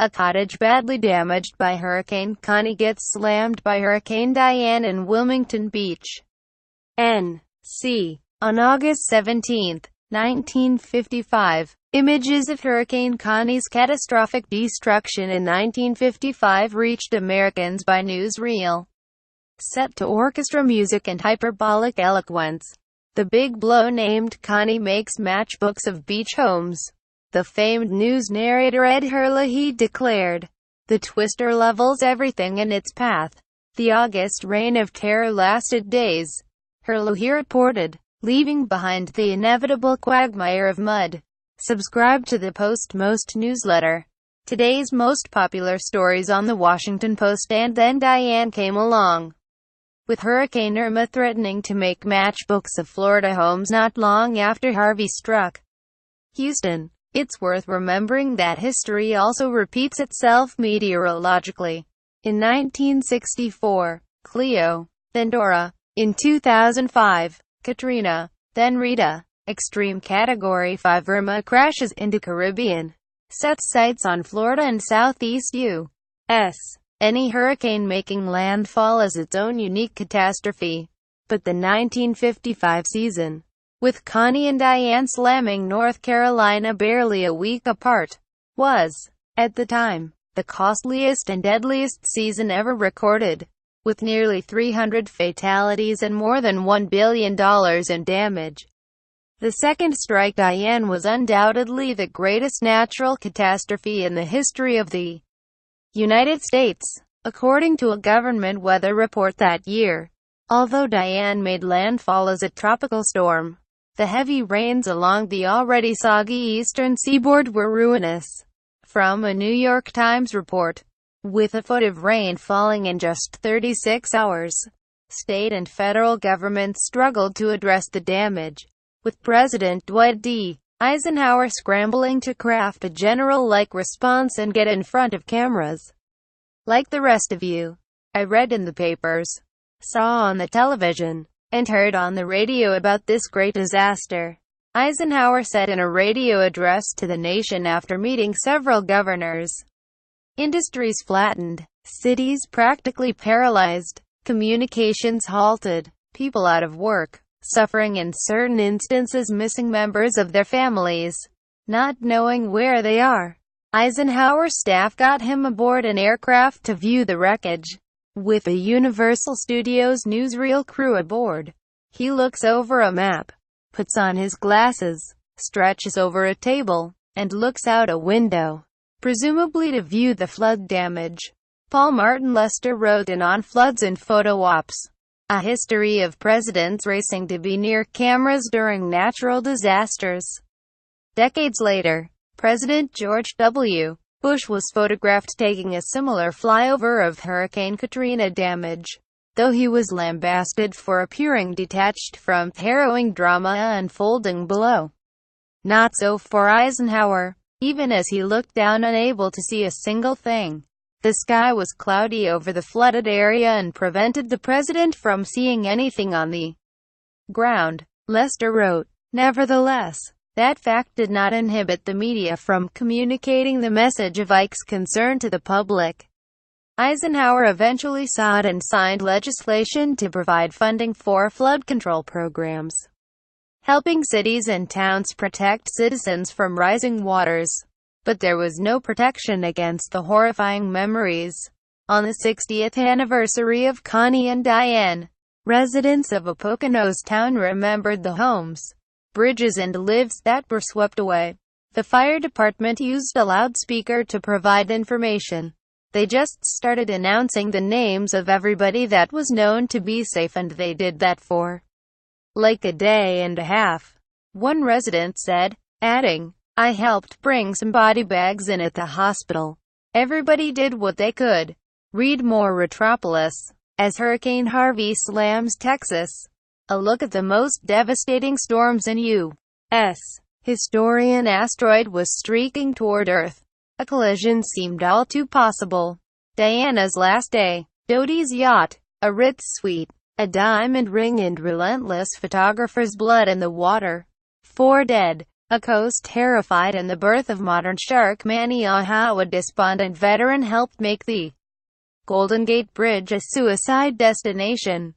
A cottage badly damaged by Hurricane Connie gets slammed by Hurricane Diane in Wilmington Beach, N.C. On August 17, 1955, images of Hurricane Connie's catastrophic destruction in 1955 reached Americans by newsreel. Set to orchestra music and hyperbolic eloquence, the big blow named Connie makes matchbooks of beach homes. The famed news narrator Ed Herlihy declared, "The twister levels everything in its path." The August reign of terror lasted days, Herlihy reported, leaving behind the inevitable quagmire of mud. Subscribe to the Post-Most newsletter. Today's most popular stories on the Washington Post. And then Diane came along. With Hurricane Irma threatening to make matchbooks of Florida homes not long after Harvey struck Houston. It's worth remembering that history also repeats itself meteorologically. In 1964, Cleo, then Dora. In 2005, Katrina, then Rita. Extreme Category 5 Irma crashes into Caribbean. Sets sights on Florida and Southeast U.S. Any hurricane making landfall is its own unique catastrophe. But the 1955 season, with Connie and Diane slamming North Carolina barely a week apart, was, at the time, the costliest and deadliest season ever recorded, with nearly 300 fatalities and more than $1 billion in damage. The second strike Diane was undoubtedly the greatest natural catastrophe in the history of the United States, according to a government weather report that year. Although Diane made landfall as a tropical storm, the heavy rains along the already soggy eastern seaboard were ruinous. From a New York Times report, with a foot of rain falling in just 36 hours, state and federal governments struggled to address the damage, with President Dwight D. Eisenhower scrambling to craft a general-like response and get in front of cameras. Like the rest of you, I read in the papers, saw on the television, and heard on the radio about this great disaster, Eisenhower said in a radio address to the nation after meeting several governors. Industries flattened, cities practically paralyzed, communications halted, people out of work, suffering in certain instances missing members of their families, not knowing where they are. Eisenhower's staff got him aboard an aircraft to view the wreckage. With a Universal Studios newsreel crew aboard, he looks over a map, puts on his glasses, stretches over a table, and looks out a window, presumably to view the flood damage. Paul Martin Lester wrote in On Floods and Photo Ops, A History of Presidents Racing to be Near Cameras During Natural Disasters. Decades later, President George W. Bush was photographed taking a similar flyover of Hurricane Katrina damage, though he was lambasted for appearing detached from harrowing drama unfolding below. Not so for Eisenhower. Even as he looked down unable to see a single thing, the sky was cloudy over the flooded area and prevented the president from seeing anything on the ground, Lester wrote. Nevertheless, that fact did not inhibit the media from communicating the message of Ike's concern to the public. Eisenhower eventually sought and signed legislation to provide funding for flood control programs, helping cities and towns protect citizens from rising waters. But there was no protection against the horrifying memories. On the 60th anniversary of Connie and Diane, residents of a Poconos town remembered the homes, bridges and lives that were swept away. The fire department used a loudspeaker to provide information. They just started announcing the names of everybody that was known to be safe, and they did that for like a day and a half, one resident said, adding, I helped bring some body bags in at the hospital. Everybody did what they could. Read more. Metropolis. As Hurricane Harvey slams Texas. A look at the most devastating storms in U.S. history. An asteroid was streaking toward Earth. A collision seemed all too possible. Diana's last day. Dodi's yacht. A Ritz suite. A diamond ring and relentless photographer's blood in the water. 4 dead. a coast terrified and the birth of modern shark mania. How a despondent veteran helped make the Golden Gate Bridge a suicide destination.